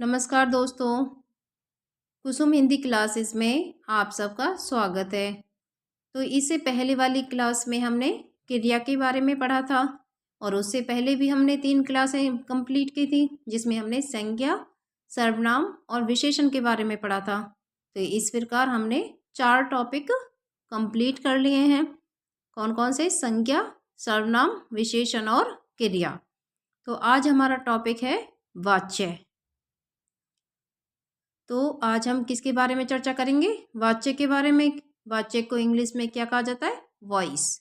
नमस्कार दोस्तों, कुसुम हिंदी क्लासेस में आप सबका स्वागत है। तो इससे पहले वाली क्लास में हमने क्रिया के बारे में पढ़ा था और उससे पहले भी हमने 3 क्लासें कंप्लीट की थी जिसमें हमने संज्ञा, सर्वनाम और विशेषण के बारे में पढ़ा था। तो इस प्रकार हमने 4 टॉपिक कंप्लीट कर लिए हैं। कौन कौन से? संज्ञा, सर्वनाम, विशेषण और क्रिया। तो आज हमारा टॉपिक है वाच्य। तो आज हम किसके बारे में चर्चा करेंगे? वाच्य के बारे में। वाच्य को इंग्लिश में क्या कहा जाता है? वॉइस।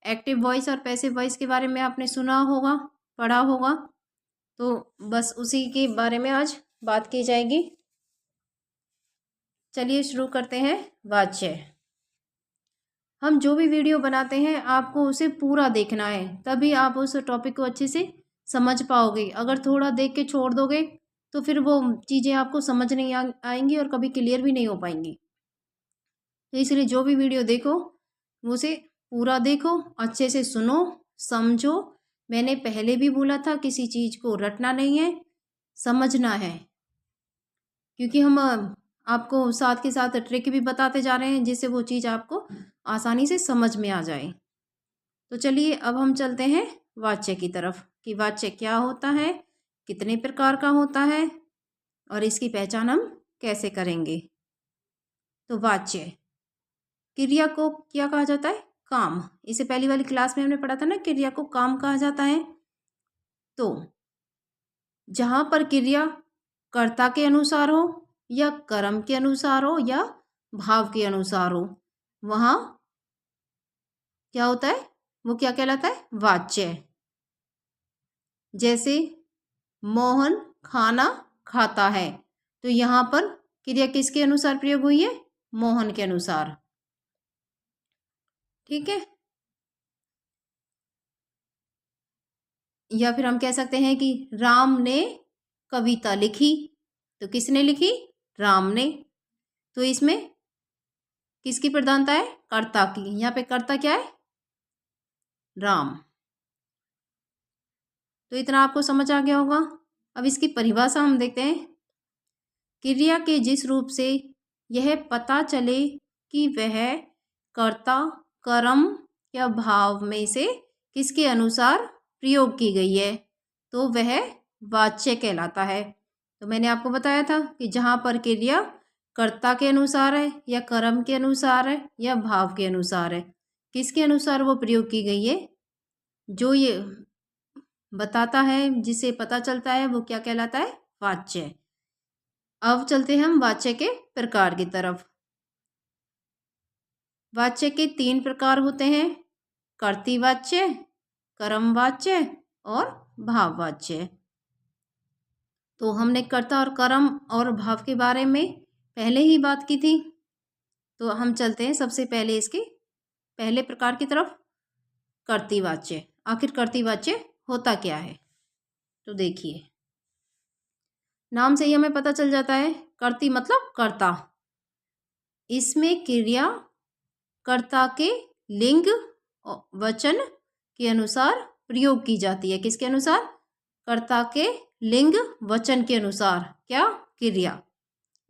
एक्टिव वॉइस और पैसिव वॉइस के बारे में आपने सुना होगा, पढ़ा होगा। तो बस उसी के बारे में आज बात की जाएगी। चलिए शुरू करते हैं। वाच्य। हम जो भी वीडियो बनाते हैं आपको उसे पूरा देखना है, तभी आप उस टॉपिक को अच्छे से समझ पाओगे। अगर थोड़ा देख के छोड़ दोगे तो फिर वो चीज़ें आपको समझ नहीं आएंगी और कभी क्लियर भी नहीं हो पाएंगी। तो इसलिए जो भी वीडियो देखो उसे पूरा देखो, अच्छे से सुनो, समझो। मैंने पहले भी बोला था किसी चीज़ को रटना नहीं है, समझना है। क्योंकि हम आपको साथ के साथ ट्रिक भी बताते जा रहे हैं जिससे वो चीज़ आपको आसानी से समझ में आ जाए। तो चलिए अब हम चलते हैं वाच्य की तरफ कि वाच्य क्या होता है, कितने प्रकार का होता है और इसकी पहचान हम कैसे करेंगे। तो वाच्य क्रिया को क्या कहा जाता है? काम। इसे पहली वाली क्लास में हमने पढ़ा था ना, क्रिया को काम कहा जाता है। तो जहां पर क्रिया कर्ता के अनुसार हो या कर्म के अनुसार हो या भाव के अनुसार हो, वहां क्या होता है? वो क्या कहलाता है? वाच्य। जैसे मोहन खाना खाता है, तो यहां पर क्रिया किसके अनुसार प्रयोग हुई है? मोहन के अनुसार। ठीक है। या फिर हम कह सकते हैं कि राम ने कविता लिखी, तो किसने लिखी? राम ने। तो इसमें किसकी प्रधानता है? कर्ता की। यहाँ पे कर्ता क्या है? राम। तो इतना आपको समझ आ गया होगा। अब इसकी परिभाषा हम देखते हैं। क्रिया के जिस रूप से यह पता चले कि वह कर्ता, कर्म या भाव में से किसके अनुसार प्रयोग की गई है, तो वह वाच्य कहलाता है। तो मैंने आपको बताया था कि जहाँ पर क्रिया कर्ता के अनुसार है या कर्म के अनुसार है या भाव के अनुसार है, किसके अनुसार वो प्रयोग की गई है, जो ये बताता है, जिसे पता चलता है, वो क्या कहलाता है? वाच्य। अब चलते हैं हम वाच्य के प्रकार की तरफ। वाच्य के 3 प्रकार होते हैं: कर्तृवाच्य, कर्मवाच्य और भाववाच्य। तो हमने कर्ता और कर्म और भाव के बारे में पहले ही बात की थी। तो हम चलते हैं सबसे पहले इसके पहले प्रकार की तरफ, कर्तृवाच्य। आखिर कर्तृवाच्य होता क्या है? तो देखिए, नाम से ही हमें पता चल जाता है। कर्ती मतलब कर्ता। इसमें क्रिया कर्ता के लिंग वचन के अनुसार प्रयोग की जाती है। किसके अनुसार? कर्ता के लिंग वचन के अनुसार। क्या? क्रिया।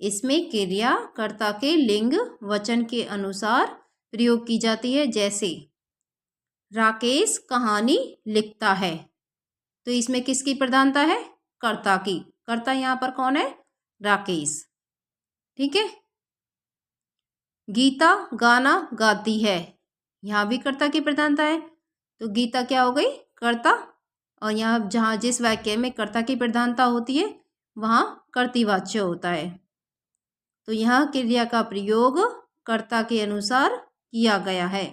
इसमें क्रिया कर्ता के लिंग वचन के अनुसार प्रयोग की जाती है। जैसे राकेश कहानी लिखता है, तो इसमें किसकी प्रधानता है? कर्ता की। कर्ता यहाँ पर कौन है? राकेश। ठीक है। गीता गाना गाती है, यहाँ भी कर्ता की प्रधानता है। तो गीता क्या हो गई? कर्ता। और यहाँ जहाँ जिस वाक्य में कर्ता की प्रधानता होती है वहाँ कर्तृवाच्य होता है। तो यहाँ क्रिया का प्रयोग कर्ता के अनुसार किया गया है।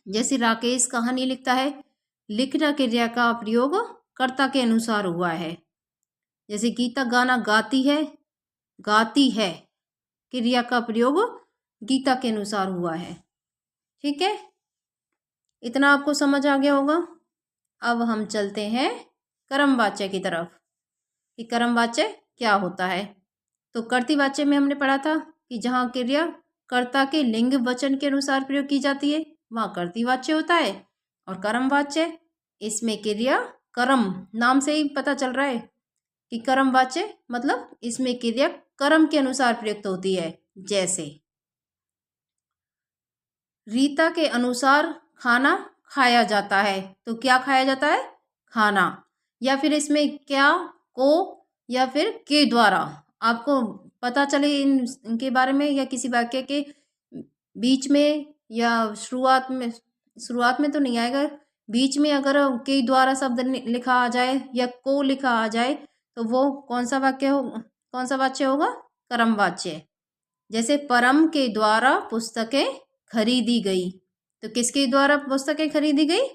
जैसे राकेश कहानी लिखता है, लिखना क्रिया का प्रयोग कर्ता के अनुसार हुआ है। जैसे गीता गाना गाती है, गाती है क्रिया का प्रयोग गीता के अनुसार हुआ है। ठीक है, इतना आपको समझ आ गया होगा। अब हम चलते हैं कर्मवाच्य की तरफ कि कर्मवाच्य क्या होता है। तो कर्तृवाच्य में हमने पढ़ा था कि जहाँ क्रिया कर्ता के लिंग वचन के अनुसार प्रयोग की जाती है वहाँ कर्तृवाच्य होता है। और कर्मवाच्य, इसमें क्रिया कर्म, नाम से ही पता चल रहा है कि कर्मवाच्य मतलब इसमें क्रिया कर्म के अनुसार प्रयुक्त होती है। जैसे रीता के अनुसार खाना खाया जाता है, तो क्या खाया जाता है? खाना। या फिर इसमें क्या, को या फिर के द्वारा आपको पता चले इनके बारे में, या किसी वाक्य के बीच में या शुरुआत में तो नहीं आएगा, बीच में अगर के द्वारा शब्द लिखा आ जाए या को लिखा आ जाए तो वो कौन सा वाच्य होगा? कर्मवाच्य। जैसे परम के द्वारा पुस्तकें खरीदी गई, तो किसके द्वारा पुस्तकें खरीदी गई?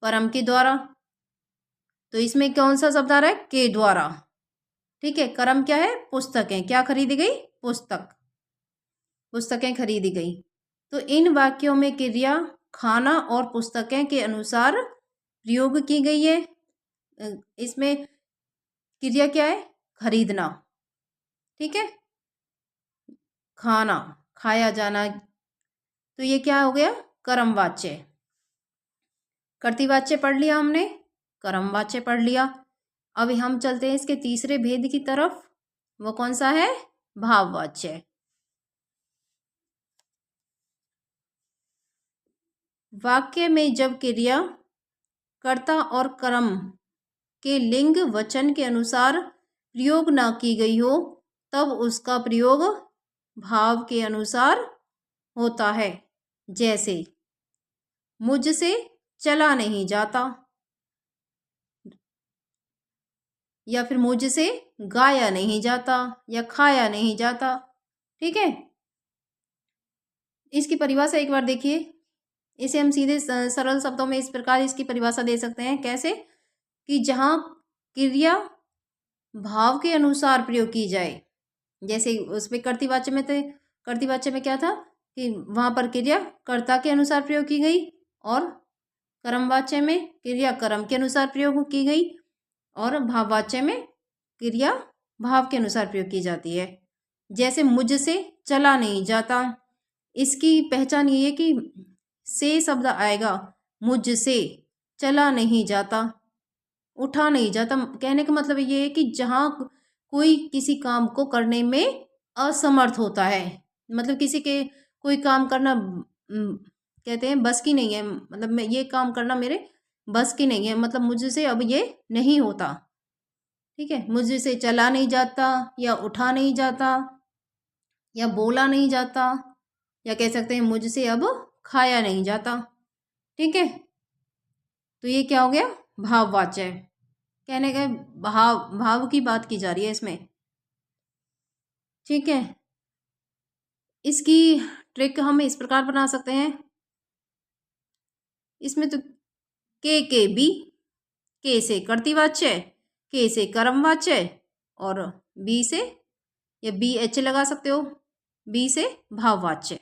परम के द्वारा। तो इसमें कौन सा शब्द आ रहा है? के द्वारा। ठीक है, कर्म क्या है? पुस्तकें। क्या खरीदी गई? पुस्तकें खरीदी गई। तो इन वाक्यों में क्रिया खाना और पुस्तकें के अनुसार प्रयोग की गई है। इसमें क्रिया क्या है? खरीदना। ठीक है, खाना, खाया जाना, तो ये क्या हो गया? कर्मवाच्य। कर्तृवाच्य पढ़ लिया हमने, कर्मवाच्य पढ़ लिया। अब हम चलते हैं इसके तीसरे भेद की तरफ। वो कौन सा है? भाववाच्य। वाक्य में जब क्रिया कर्ता और कर्म के लिंग वचन के अनुसार प्रयोग न की गई हो, तब उसका प्रयोग भाव के अनुसार होता है। जैसे मुझसे चला नहीं जाता, या फिर मुझसे गाया नहीं जाता, या खाया नहीं जाता। ठीक है, इसकी परिभाषा एक बार देखिए। इसे हम सीधे सरल शब्दों में इस प्रकार इसकी परिभाषा दे सकते हैं। कैसे? कि जहाँ क्रिया भाव के अनुसार प्रयोग की जाए। जैसे उसमें कर्तृवाच्य में थे, कर्तृवाच्य में क्या था कि वहाँ पर क्रिया कर्ता के अनुसार प्रयोग की गई, और कर्मवाच्य में क्रिया कर्म के अनुसार प्रयोग की गई, और भाववाच्य में क्रिया भाव के अनुसार प्रयोग की जाती है। जैसे मुझसे चला नहीं जाता, इसकी पहचान ये है कि से शब्द आएगा, मुझसे चला नहीं जाता, उठा नहीं जाता। कहने का मतलब ये है कि जहाँ कोई किसी काम को करने में असमर्थ होता है, मतलब किसी के कोई काम करना कहते हैं बस की नहीं है, मतलब मैं ये काम करना मेरे बस की नहीं है, मतलब मुझसे अब ये नहीं होता। ठीक है, मुझसे चला नहीं जाता, या उठा नहीं जाता, या बोला नहीं जाता, या कह सकते हैं मुझसे अब खाया नहीं जाता। ठीक है, तो ये क्या हो गया? भाववाच्य। कहने का भाव की बात की जा रही है इसमें। ठीक है, इसकी ट्रिक हम इस प्रकार बना सकते हैं। इसमें तो के बी, के से कर्तृवाच्य, के से कर्मवाच्य, और बी से, या बी एच लगा सकते हो, बी से भाववाच्य।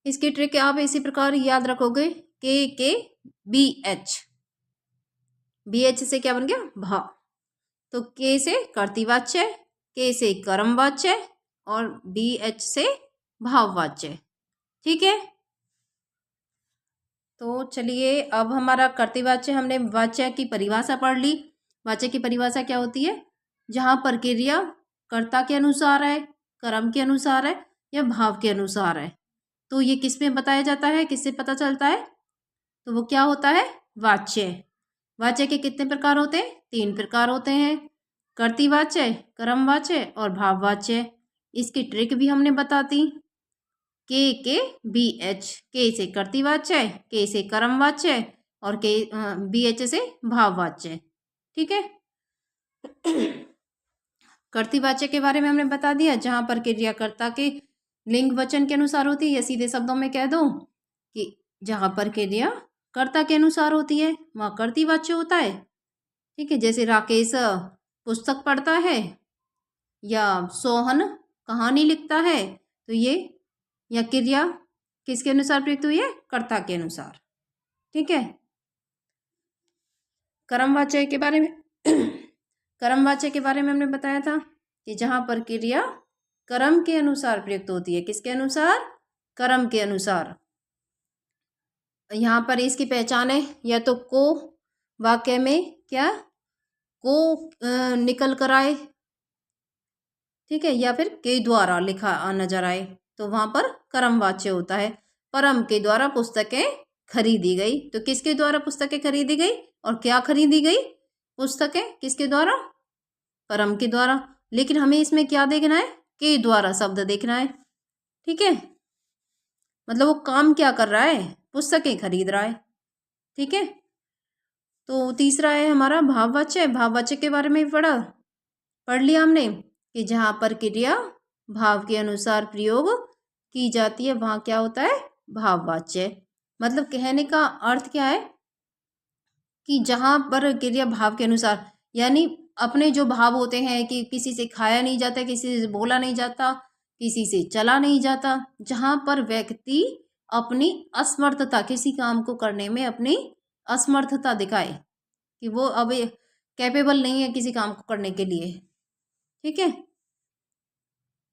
इसकी ट्रिक आप इसी प्रकार याद रखोगे। के बी एच, बी एच से क्या बन गया? भाव। तो के से कर्तृवाच्य, के से कर्मवाच्य, और बी एच से भाववाच्य। ठीक है, तो चलिए अब हमारा कर्तृवाच्य, हमने वाच्य की परिभाषा पढ़ ली। वाच्य की परिभाषा क्या होती है? जहाँ पर क्रिया कर्ता के अनुसार है, कर्म के अनुसार है, या भाव के अनुसार है। तो ये किस में बताया जाता है, किससे पता चलता है? तो वो क्या होता है? वाच्य। वाच्य के कितने प्रकार होते हैं? 3 प्रकार होते हैं, कर्तृवाच्य, कर्मवाच्य और भाववाच्य। इसकी ट्रिक भी हमने बता दी। के बी एच, के से कर्तृवाच्य, के से कर्मवाच्य, और के बी एच से भाववाच्य। ठीक है, कर्तृवाच्य के बारे में हमने बता दिया, जहां पर क्रियाकर्ता के लिंग वचन के अनुसार होती है, या सीधे शब्दों में कह दो कि जहां पर क्रिया कर्ता के अनुसार होती है वहाँ कर्तृवाच्य होता है। ठीक है, जैसे राकेश पुस्तक पढ़ता है, या सोहन कहानी लिखता है, तो ये या क्रिया किसके अनुसार प्रयुक्त हुई है? कर्ता के अनुसार। ठीक है, कर्मवाच्य के बारे में कर्मवाच्य के बारे में हमने बताया था कि जहां पर क्रिया कर्म के अनुसार प्रयुक्त होती है। किसके अनुसार? कर्म के अनुसार। यहाँ पर इसकी पहचान है, या तो को वाक्य में क्या को निकल कर आए, ठीक है, या फिर के द्वारा लिखा नजर आए, तो वहां पर कर्म वाच्य होता है। परम के द्वारा पुस्तकें खरीदी गई, तो किसके द्वारा पुस्तकें खरीदी गई और क्या खरीदी गई? पुस्तकें किसके द्वारा? परम के द्वारा। लेकिन हमें इसमें क्या देखना है? के द्वारा शब्द देखना है, ठीक है। मतलब वो काम क्या कर रहा है? पुस्तकें खरीद रहा है, ठीक है। तो तीसरा है हमारा भाववाच्य। भाववाच्य के बारे में भी पढ़ लिया हमने कि जहां पर क्रिया भाव के अनुसार प्रयोग की जाती है वहां क्या होता है? भाववाच्य। मतलब कहने का अर्थ क्या है कि जहां पर क्रिया भाव के अनुसार, यानी अपने जो भाव होते हैं कि किसी से खाया नहीं जाता, किसी से बोला नहीं जाता, किसी से चला नहीं जाता, जहां पर व्यक्ति अपनी असमर्थता, किसी काम को करने में अपनी असमर्थता दिखाए कि वो अब कैपेबल नहीं है किसी काम को करने के लिए, ठीक है।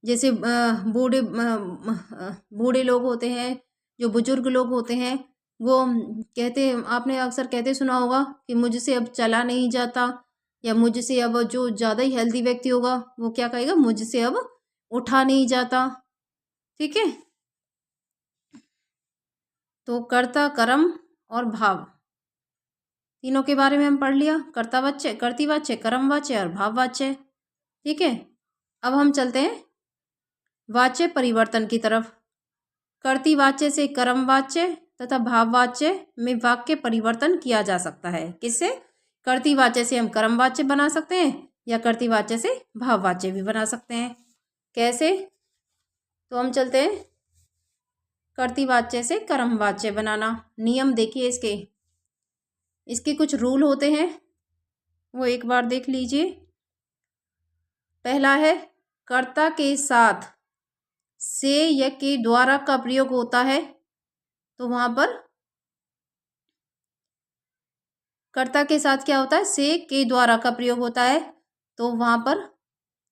जैसे बूढ़े लोग होते हैं, जो बुजुर्ग लोग होते हैं, वो कहते, आपने अक्सर कहते सुना होगा कि मुझसे अब चला नहीं जाता, या मुझसे अब, जो ज़्यादा ही हेल्दी व्यक्ति होगा वो क्या कहेगा? मुझसे अब उठा नहीं जाता, ठीक है। तो कर्ता, कर्म और भाव, तीनों के बारे में हम पढ़ लिया। कर्तावाच्य, कर्तृवाच्य, कर्मवाच्य और भाववाच्य, ठीक है। अब हम चलते हैं वाच्य परिवर्तन की तरफ। कर्तृवाच्य से कर्मवाच्य तथा भाववाच्य में वाक्य परिवर्तन किया जा सकता है। किससे? कर्तृवाच्य से हम कर्मवाच्य बना सकते हैं, या कर्तृवाच्य से भाववाच्य भी बना सकते हैं। कैसे? तो हम चलते हैं कर्तृवाच्य से कर्मवाच्य बनाना। नियम देखिए इसके कुछ रूल होते हैं, वो एक बार देख लीजिए। पहला है, कर्ता के साथ से या के द्वारा का प्रयोग होता है तो वहां पर कर्ता के साथ क्या होता है? से के द्वारा का प्रयोग होता है, तो वहां पर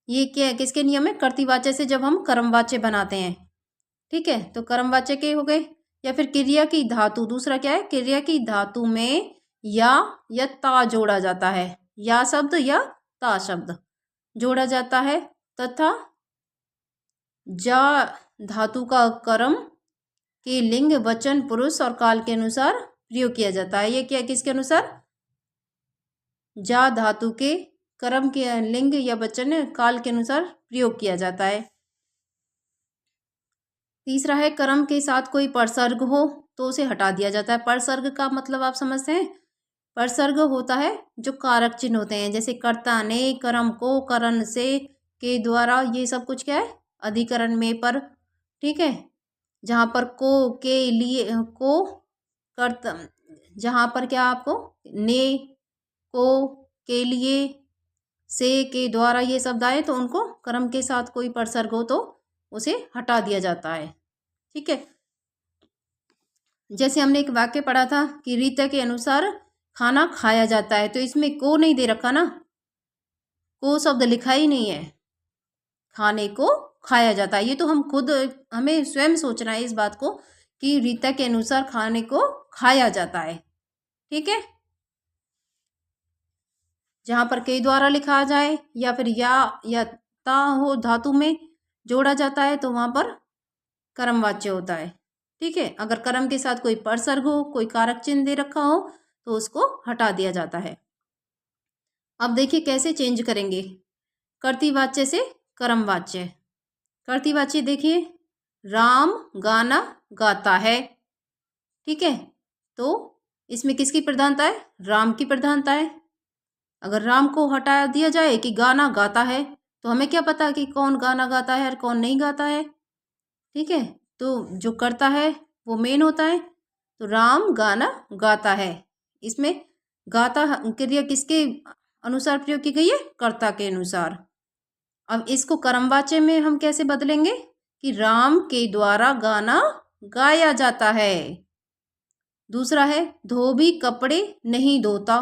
ये क्या है? किसके नियम है? कर्तृवाच्य से जब हम कर्मवाच्य बनाते हैं, ठीक है, तो कर्मवाच्य के हो गए। या फिर क्रिया की धातु, दूसरा क्या है? क्रिया की धातु में या ता जोड़ा जाता है, या शब्द या ता शब्द जोड़ा जाता है, तथा जा धातु का कर्म के लिंग, वचन, पुरुष और काल के अनुसार प्रयोग किया जाता है। ये क्या, किसके अनुसार? जा धातु के कर्म के लिंग या वचन काल के अनुसार प्रयोग किया जाता है। तीसरा है, कर्म के साथ कोई परसर्ग हो तो उसे हटा दिया जाता है। परसर्ग का मतलब आप समझते हैं? परसर्ग होता है जो कारक चिन्ह होते हैं, जैसे कर्ता ने, कर्म को, करण से, के द्वारा, ये सब कुछ क्या है? अधिकरण में पर, ठीक है। जहां पर को, के लिए, को, कर्ता, जहां पर क्या आपको ने, को, के लिए, से, के द्वारा ये शब्द आए तो उनको कर्म के साथ कोई परसर्ग हो तो उसे हटा दिया जाता है, ठीक है। जैसे हमने एक वाक्य पढ़ा था कि रीता के अनुसार खाना खाया जाता है, तो इसमें को नहीं दे रखा ना, को शब्द लिखा ही नहीं है। खाने को खाया जाता है, ये तो हम खुद, हमें स्वयं सोचना है इस बात को कि रीता के अनुसार खाने को खाया जाता है, ठीक है। जहां पर के द्वारा लिखा जाए या फिर या ता हो धातु में जोड़ा जाता है तो वहां पर कर्मवाच्य होता है, ठीक है। अगर कर्म के साथ कोई परसर्ग हो, कोई कारक चिन्ह दे रखा हो तो उसको हटा दिया जाता है। अब देखिए कैसे चेंज करेंगे कर्तृवाच्य से कर्मवाच्य। कर्तृवाच्य देखिए, राम गाना गाता है, ठीक है, तो इसमें किसकी प्रधानता है? राम की प्रधानता है। अगर राम को हटा दिया जाए कि गाना गाता है तो हमें क्या पता कि कौन गाना गाता है और कौन नहीं गाता है, ठीक है। तो जो करता है वो मेन होता है, तो राम गाना गाता है, इसमें गाता क्रिया किसके अनुसार प्रयोग की गई है? कर्ता के अनुसार। अब इसको कर्मवाच्य में हम कैसे बदलेंगे कि राम के द्वारा गाना गाया जाता है। दूसरा है, धोबी कपड़े नहीं धोता,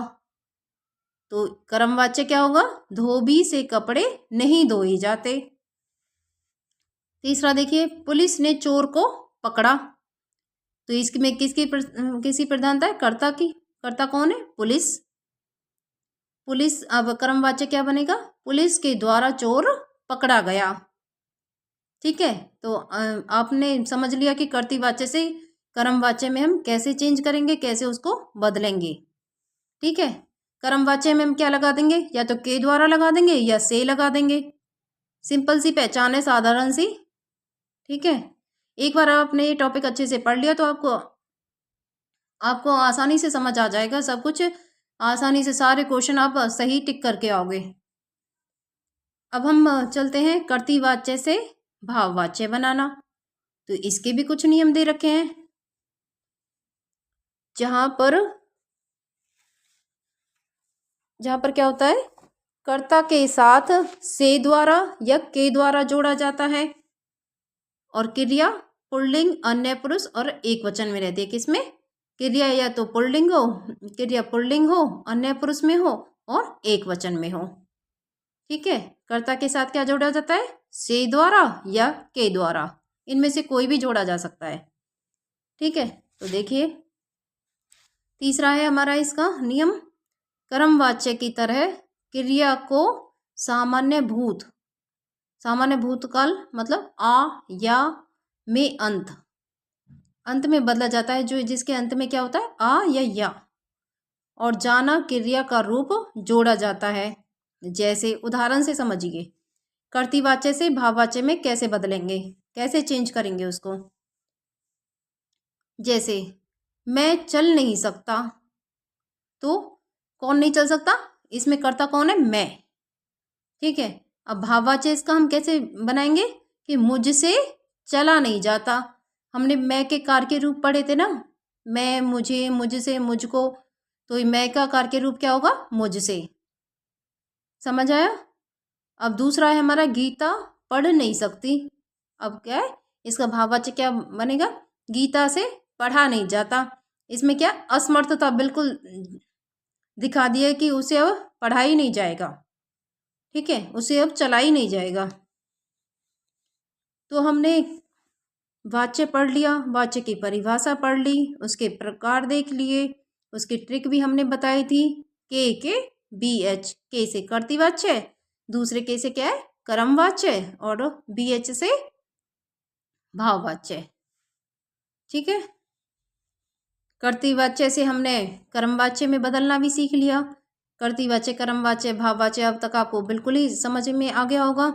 तो कर्मवाच्य क्या होगा? धोबी से कपड़े नहीं धोए जाते। तीसरा देखिए, पुलिस ने चोर को पकड़ा, तो इसमें किसी प्रधानता है? कर्ता की। कर्ता कौन है? पुलिस। पुलिस, अब कर्मवाच्य क्या बनेगा? पुलिस के द्वारा चोर पकड़ा गया। ठीक है, तो आपने समझ लिया कि कर्तृवाच्य से कर्मवाच्य में हम कैसे चेंज करेंगे, कैसे उसको बदलेंगे। ठीक है, कर्मवाच्य में हम क्या लगा देंगे? या तो के द्वारा लगा देंगे या से लगा देंगे। सिंपल सी पहचान है, साधारण सी। ठीक है, एक बार आपने ये टॉपिक अच्छे से पढ़ लिया तो आपको आसानी से समझ आ जाएगा सब कुछ। आसानी से सारे क्वेश्चन आप सही टिक करके आओगे। अब हम चलते हैं कर्तृवाच्य से भाववाच्य बनाना। तो इसके भी कुछ नियम दे रखे हैं, जहां पर क्या होता है? कर्ता के साथ से द्वारा या के द्वारा जोड़ा जाता है, और क्रिया पुल्लिंग, अन्य पुरुष और एक वचन में रहती है। किसमें? क्रिया या तो पुल्लिंग हो, अन्य पुरुष में हो और एक वचन में हो। ठीक है, कर्ता के साथ क्या जोड़ा जाता है? से द्वारा या के द्वारा, इनमें से कोई भी जोड़ा जा सकता है। ठीक है, तो देखिए तीसरा है हमारा इसका नियम, कर्मवाच्य की तरह क्रिया को सामान्य भूतकाल मतलब आ या में अंत में बदला जाता है, जो जिसके अंत में क्या होता है? आ या, और जाना क्रिया का रूप जोड़ा जाता है। जैसे उदाहरण से समझिए, कर्तृवाच्य से भाववाच्य में कैसे बदलेंगे, कैसे चेंज करेंगे उसको। जैसे मैं चल नहीं सकता, तो कौन नहीं चल सकता? इसमें कर्ता कौन है? मैं। ठीक है, अब भाववाच्य इसका हम कैसे बनाएंगे कि मुझसे चला नहीं जाता। हमने मैं के कार्य के रूप पढ़े थे ना, मैं, मुझे, मुझसे, मुझको, तो मैं का कार्य के रूप क्या होगा? मुझसे। समझ आया? अब दूसरा है हमारा, गीता पढ़ नहीं सकती। अब क्या है इसका भाववाच्य? क्या बनेगा? गीता से पढ़ा नहीं जाता। इसमें क्या? असमर्थता बिल्कुल दिखा दिया कि उसे अब पढ़ा ही नहीं जाएगा। ठीक है, उसे अब चला ही नहीं जाएगा। तो हमने वाच्य पढ़ लिया, वाच्य की परिभाषा पढ़ ली, उसके प्रकार देख लिए, उसकी ट्रिक भी हमने बताई थी। के बी एच, के से कर्तृवाच्य, दूसरे के से क्या है? कर्मवाच्य, और बी एच से भाववाच्य। ठीक है, कर्तृवाच्य से हमने कर्मवाच्य में बदलना भी सीख लिया। कर्तृवाच्य, कर्मवाच्य, भाववाच्य अब तक आपको बिल्कुल ही समझ में आ गया होगा।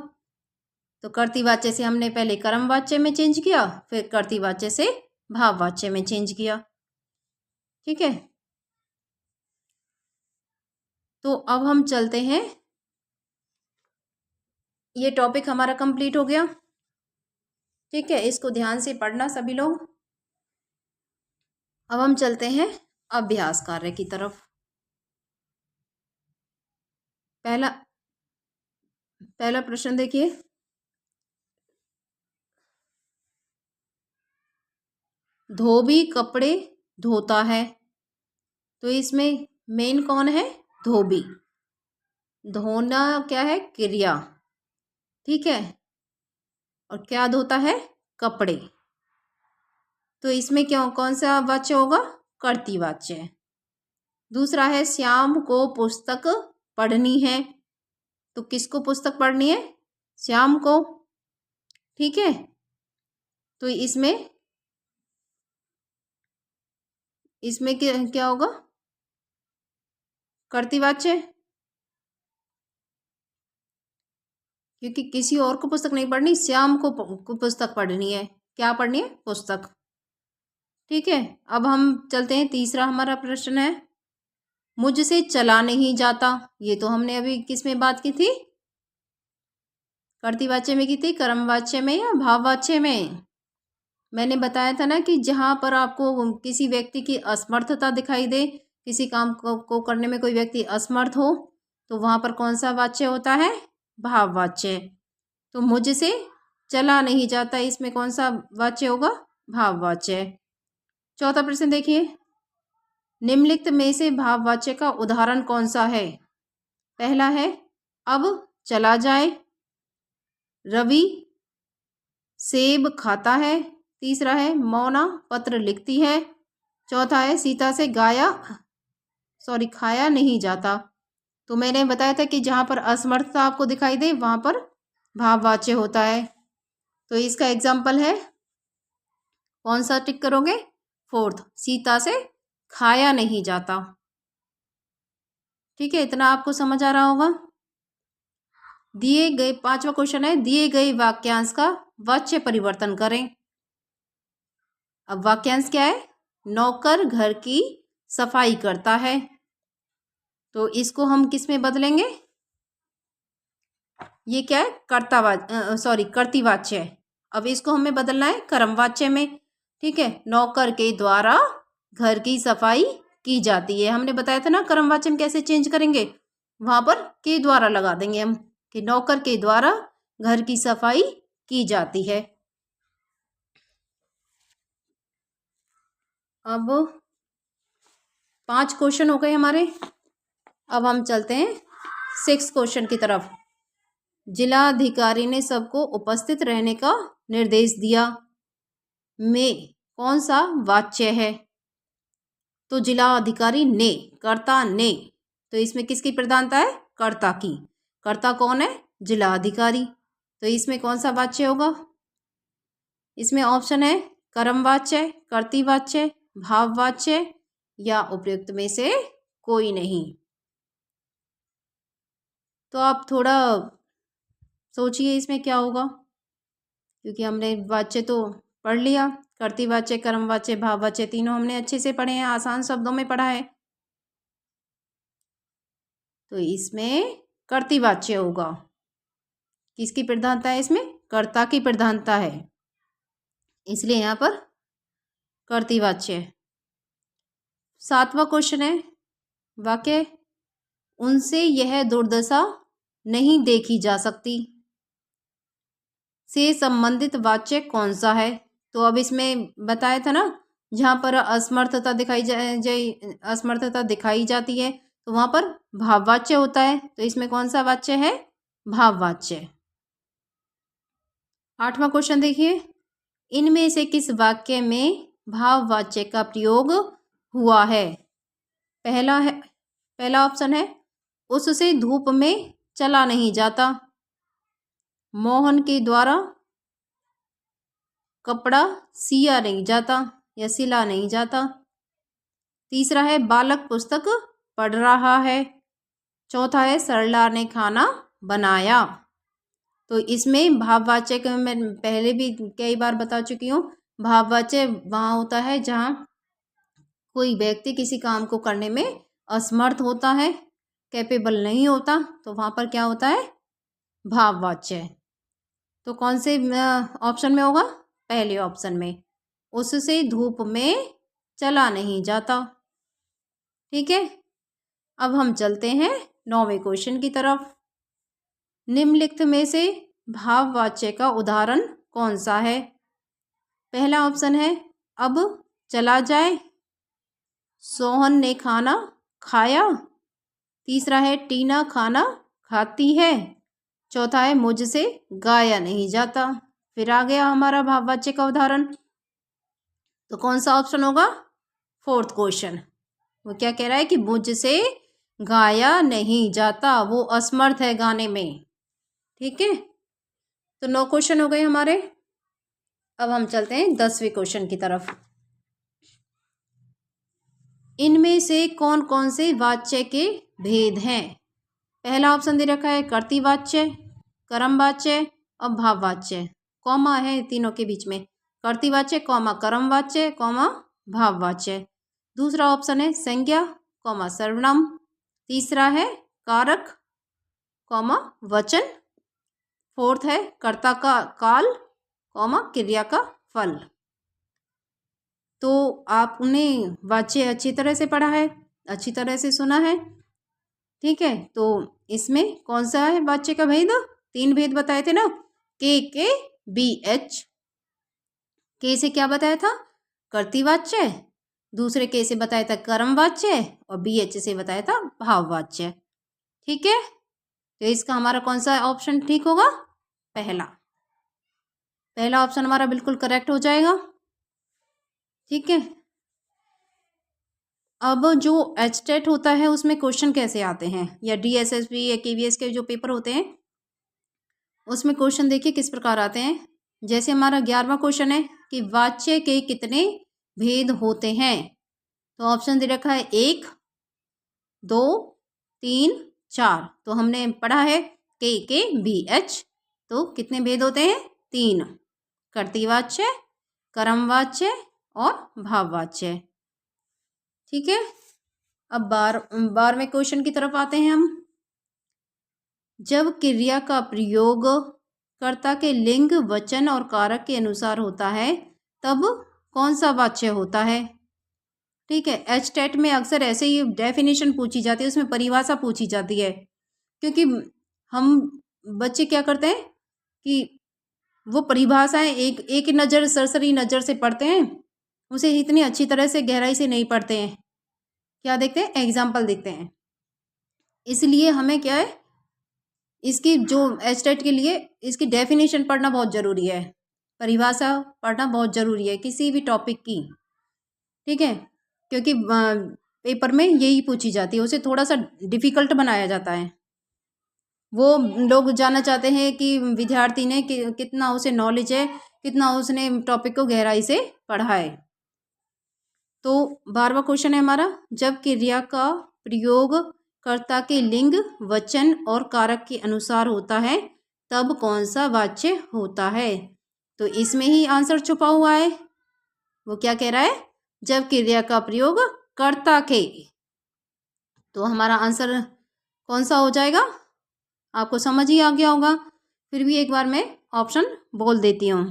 तो कर्तृवाच्य से हमने पहले कर्मवाच्य में चेंज किया, फिर कर्तृवाच्य से भाववाच्य में चेंज किया। ठीक है, तो अब हम चलते हैं, ये टॉपिक हमारा कंप्लीट हो गया। ठीक है, इसको ध्यान से पढ़ना सभी लोग। अब हम चलते हैं अभ्यास कार्य की तरफ। पहला प्रश्न देखिए, धोबी कपड़े धोता है। तो इसमें मेन कौन है? धोबी। धोना क्या है? क्रिया। ठीक है, और क्या धोता है? कपड़े। तो इसमें क्या, कौन सा वाच्य होगा? कर्तृवाच्य। दूसरा है, श्याम को पुस्तक पढ़नी है। तो किसको पुस्तक पढ़नी है? श्याम को। ठीक है, तो इसमें क्या होगा? कर्तृवाच्य, क्योंकि किसी और को पुस्तक नहीं पढ़नी, श्याम को पुस्तक पढ़नी है। क्या पढ़नी है? पुस्तक। ठीक है, अब हम चलते हैं, तीसरा हमारा प्रश्न है, मुझसे चला नहीं जाता। ये तो हमने अभी किस में बात की थी? कर्तृवाच्य में की थी, कर्मवाच्य में या भाववाच्य में? मैंने बताया था ना कि जहां पर आपको किसी व्यक्ति की असमर्थता दिखाई दे, किसी काम को करने में कोई व्यक्ति असमर्थ हो, तो वहां पर कौन सा वाच्य होता है? भाववाच्य। तो मुझसे चला नहीं जाता, इसमें कौन सा वाच्य होगा? भाववाच्य। चौथा प्रश्न देखिए, निम्नलिखित में से भाववाच्य का उदाहरण कौन सा है? पहला है, अब चला जाए, रवि सेब खाता है, तीसरा है मोना पत्र लिखती है। चौथा है सीता से खाया नहीं जाता। तो मैंने बताया था कि जहाँ पर असमर्थता आपको दिखाई दे वहाँ पर भाववाच्य होता है। तो इसका एग्जाम्पल है, कौन सा टिक करोगे? फोर्थ, सीता से खाया नहीं जाता। ठीक है, इतना आपको समझ आ रहा होगा। दिए गए 5वां क्वेश्चन है, दिए गए वाक्यांश का वाच्य परिवर्तन करें। अब वाक्यांश क्या है? नौकर घर की सफाई करता है, तो इसको हम किस में बदलेंगे? ये क्या है? कर्तृवाच्य है। अब इसको हमें बदलना है कर्मवाच्य में। ठीक है, नौकर के द्वारा घर की सफाई की जाती है। हमने बताया था ना कर्मवाच्य में कैसे चेंज करेंगे, वहां पर के द्वारा लगा देंगे हम कि नौकर के द्वारा घर की सफाई की जाती है। अब 5 क्वेश्चन हो गए हमारे। अब हम चलते हैं 6 क्वेश्चन की तरफ। जिलाधिकारी ने सबको उपस्थित रहने का निर्देश दिया में कौन सा वाच्य है? तो जिलाधिकारी ने, कर्ता ने, तो इसमें किसकी प्रधानता है? कर्ता की। कर्ता कौन है? जिलाधिकारी। तो इसमें कौन सा वाच्य होगा? इसमें ऑप्शन है कर्मवाच्य, कर्तृवाच्य, भाववाच्य या उपर्युक्त में से कोई नहीं। तो आप थोड़ा सोचिए इसमें क्या होगा, क्योंकि हमने वाच्य तो पढ़ लिया, कर्तृवाच्य, कर्मवाच्य, भाववाच्य तीनों हमने अच्छे से पढ़े हैं, आसान शब्दों में पढ़ा है। तो इसमें कर्तृवाच्य होगा। किसकी प्रधानता है इसमें? कर्ता की प्रधानता है, इसलिए यहाँ पर कर्तृवाच्य। 7वां क्वेश्चन है, वाक्य उनसे यह दुर्दशा नहीं देखी जा सकती से संबंधित वाच्य कौन सा है? तो अब इसमें बताया था ना, जहाँ पर असमर्थता दिखाई जाती है तो वहाँ पर भाववाच्य होता है। तो इसमें कौन सा वाच्य है? भाववाच्य। 8वां क्वेश्चन देखिए, इनमें से किस वाक्य में भाववाच्य का प्रयोग हुआ है? पहला ऑप्शन है उससे धूप में चला नहीं जाता, मोहन के द्वारा कपड़ा सिया नहीं जाता या सिला नहीं जाता। तीसरा है बालक पुस्तक पढ़ रहा है। चौथा है सरला ने खाना बनाया। तो इसमें भाववाच्य का मैं पहले भी कई बार बता चुकी हूँ, भाववाच्य वहाँ होता है जहाँ कोई व्यक्ति किसी काम को करने में असमर्थ होता है, कैपेबल नहीं होता, तो वहाँ पर क्या होता है? भाववाच्य। तो कौन से ऑप्शन में होगा? पहले ऑप्शन में, उससे धूप में चला नहीं जाता। ठीक है, अब हम चलते हैं 9वें क्वेश्चन की तरफ। निम्नलिखित में से भाववाच्य का उदाहरण कौन सा है? पहला ऑप्शन है अब चला जाए, सोहन ने खाना खाया। तीसरा है टीना खाना खाती है। चौथा है मुझसे गाया नहीं जाता। फिर आ गया हमारा भाववाच्य का उदाहरण। तो कौन सा ऑप्शन होगा? 4th question. वो क्या कह रहा है कि मुझसे गाया नहीं जाता, वो असमर्थ है गाने में। ठीक है, तो 9 क्वेश्चन हो गए हमारे। अब हम चलते हैं 10वें क्वेश्चन की तरफ। इनमें से कौन कौन से वाच्य के भेद हैं? पहला ऑप्शन दे रखा है कर्तृवाच्य, कर्मवाच्य और भाववाच्य, कॉमा है तीनों के बीच में, कर्तृवाच्य कॉमा कर्मवाच्य कॉमा भाववाच्य। दूसरा ऑप्शन है संज्ञा कॉमा सर्वनाम। तीसरा है कारक कॉमा वचन। फोर्थ है कर्ता का काल कॉमा क्रिया का फल। तो आपने वाच्य अच्छी तरह से पढ़ा है, अच्छी तरह से सुना है। ठीक है, तो इसमें कौन सा है वाच्य का भेद? 3 भेद बताए थे ना, के बी एच। के से क्या बताया था? कर्तृवाच्य। दूसरे के से बताया था कर्मवाच्य और बी एच से बताया था भाववाच्य। ठीक है, तो इसका हमारा कौन सा ऑप्शन ठीक होगा? पहला ऑप्शन हमारा बिल्कुल करेक्ट हो जाएगा। ठीक है। अब जो एचटेट होता है उसमें क्वेश्चन कैसे आते हैं, या डीएसएसबी या केवीएस के जो पेपर होते हैं उसमें क्वेश्चन देखिए किस प्रकार आते हैं। जैसे हमारा 11वां क्वेश्चन है कि वाच्य के कितने भेद होते हैं, तो ऑप्शन दे रखा है 1, 2, 3, 4। तो हमने पढ़ा है के बी एच, तो कितने भेद होते हैं? 3, कर्तृवाच्य, कर्मवाच्य और भाववाच्य। ठीक है। अब 12वें क्वेश्चन की तरफ आते हैं हम। जब क्रिया का प्रयोग कर्ता के लिंग, वचन और कारक के अनुसार होता है तब कौन सा वाच्य होता है? ठीक है। एचटेट में अक्सर ऐसे ही डेफिनेशन पूछी जाती है, उसमें परिभाषा पूछी जाती है, क्योंकि हम बच्चे क्या करते हैं कि वो परिभाषाएं एक नज़र, सरसरी नज़र से पढ़ते हैं, उसे इतनी अच्छी तरह से गहराई से नहीं पढ़ते हैं। क्या देखते हैं? एग्जाम्पल देखते हैं। इसलिए हमें क्या है, इसकी जो एचटेट के लिए इसकी डेफिनेशन पढ़ना बहुत ज़रूरी है, परिभाषा पढ़ना बहुत ज़रूरी है किसी भी टॉपिक की। ठीक है, क्योंकि पेपर में यही पूछी जाती है, उसे थोड़ा सा डिफ़िकल्ट बनाया जाता है। वो लोग जानना चाहते हैं कि विद्यार्थी ने कितना उसे नॉलेज है, कितना उसने टॉपिक को गहराई से पढ़ा है। तो 12वां क्वेश्चन है हमारा, जब क्रिया का प्रयोग कर्ता के लिंग, वचन और कारक के अनुसार होता है तब कौन सा वाच्य होता है? तो इसमें ही आंसर छुपा हुआ है। वो क्या कह रहा है? जब क्रिया का प्रयोग कर्ता के, तो हमारा आंसर कौन सा हो जाएगा? आपको समझ ही आ गया होगा, फिर भी एक बार मैं ऑप्शन बोल देती हूँ।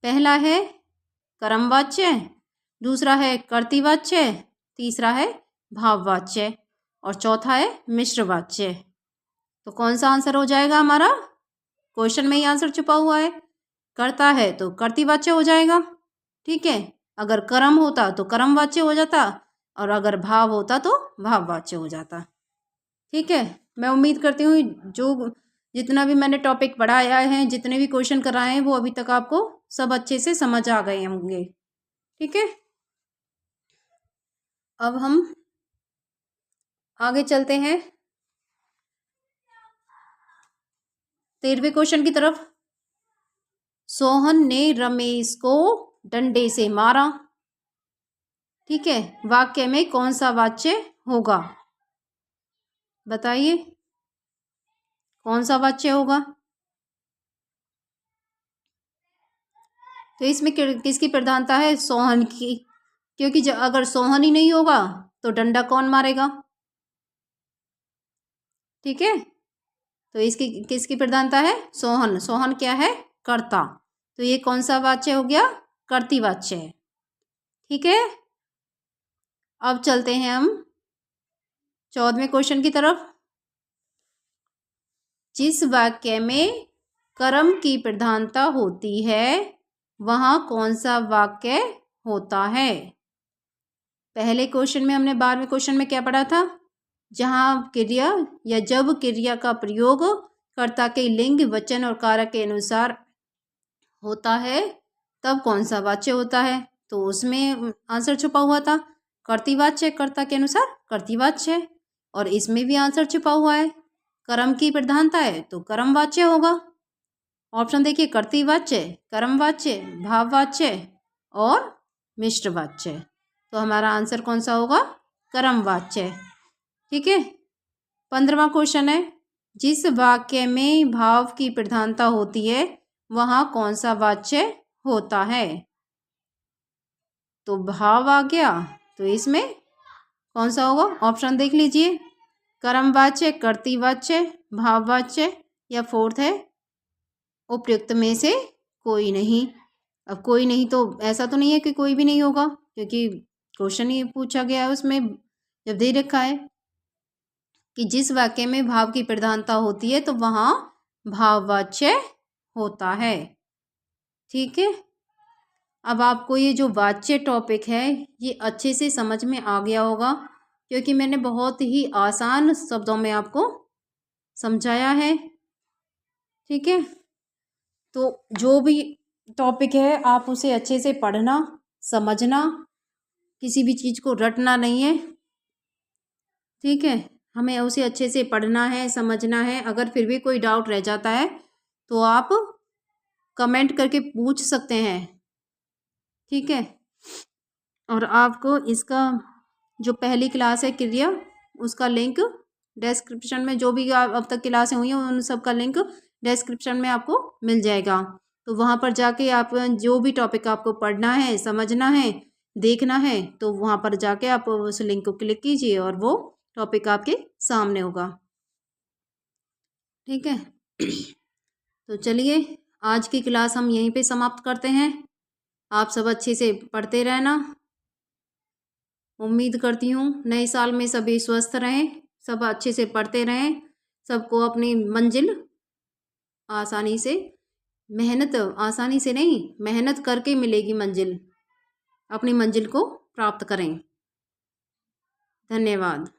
पहला है कर्मवाच्य, दूसरा है कर्तृवाच्य, तीसरा है भाववाच्य और चौथा है मिश्रवाच्य। तो कौन सा आंसर हो जाएगा हमारा? क्वेश्चन में ही आंसर छुपा हुआ है। कर्ता है तो कर्तृवाच्य हो जाएगा। ठीक है, अगर कर्म होता तो कर्मवाच्य हो जाता, और अगर भाव होता तो भाववाच्य हो जाता। ठीक है, मैं उम्मीद करती हूँ जो जितना भी मैंने टॉपिक पढ़ाया है, जितने भी क्वेश्चन कराए हैं, वो अभी तक आपको सब अच्छे से समझ आ गए होंगे। ठीक है, अब हम आगे चलते हैं 13वें क्वेश्चन की तरफ। सोहन ने रमेश को डंडे से मारा। ठीक है, वाक्य में कौन सा वाच्य होगा? बताइए कौन सा वाच्य होगा? तो इसमें किसकी प्रधानता है? सोहन की, क्योंकि अगर सोहन ही नहीं होगा तो डंडा कौन मारेगा? ठीक है, तो इसकी किसकी प्रधानता है? सोहन। सोहन क्या है? कर्ता। तो ये कौन सा वाच्य हो गया? कर्तृवाच्य है। ठीक है, अब चलते हैं हम 14वें क्वेश्चन की तरफ। जिस वाक्य में कर्म की प्रधानता होती है वहाँ कौन सा वाक्य होता है? पहले क्वेश्चन में हमने 12वें क्वेश्चन में क्या पढ़ा था? जहाँ क्रिया या जब क्रिया का प्रयोग कर्ता के लिंग, वचन और कारक के अनुसार होता है तब कौन सा वाच्य होता है? तो उसमें आंसर छुपा हुआ था कर्तृवाच्य, कर्ता के अनुसार कर्तृवाच्य। और इसमें भी आंसर छुपा हुआ है, कर्म की प्रधानता है तो कर्मवाच्य होगा। ऑप्शन देखिए, कर्तृवाच्य, कर्मवाच्य, भाववाच्य और मिश्रवाच्य। तो हमारा आंसर कौन सा होगा? कर्मवाच्य। ठीक है, 15वां क्वेश्चन है, जिस वाक्य में भाव की प्रधानता होती है वहाँ कौन सा वाच्य होता है? तो भाव आ गया, तो इसमें कौन सा होगा? ऑप्शन देख लीजिए, कर्मवाच्य, कर्तृवाच्य, भाववाच्य या फोर्थ है उपयुक्त में से कोई नहीं। अब कोई नहीं तो ऐसा तो नहीं है कि कोई भी नहीं होगा, क्योंकि क्वेश्चन ही पूछा गया है, उसमें जब दे रखा है कि जिस वाक्य में भाव की प्रधानता होती है तो वहाँ भाववाच्य होता है। ठीक है, अब आपको ये जो वाच्य टॉपिक है ये अच्छे से समझ में आ गया होगा, क्योंकि मैंने बहुत ही आसान शब्दों में आपको समझाया है। ठीक है, तो जो भी टॉपिक है आप उसे अच्छे से पढ़ना, समझना, किसी भी चीज़ को रटना नहीं है, ठीक है। हमें उसे अच्छे से पढ़ना है, समझना है। अगर फिर भी कोई डाउट रह जाता है तो आप कमेंट करके पूछ सकते हैं, ठीक है। और आपको इसका जो पहली क्लास है क्रिया, उसका लिंक डिस्क्रिप्शन में, जो भी अब तक क्लासें हुई हैं उन सब का लिंक डिस्क्रिप्शन में आपको मिल जाएगा। तो वहाँ पर जाके आप जो भी टॉपिक आपको पढ़ना है, समझना है, देखना है, तो वहाँ पर जाके आप उस लिंक को क्लिक कीजिए और वो टॉपिक आपके सामने होगा, ठीक है। तो चलिए, आज की क्लास हम यहीं पे समाप्त करते हैं। आप सब अच्छे से पढ़ते रहना। उम्मीद करती हूँ नए साल में सभी स्वस्थ रहें, सब अच्छे से पढ़ते रहें, सबको अपनी मंजिल आसानी से, मेहनत आसानी से नहीं, मेहनत करके मिलेगी मंजिल, अपनी मंजिल को प्राप्त करें। धन्यवाद।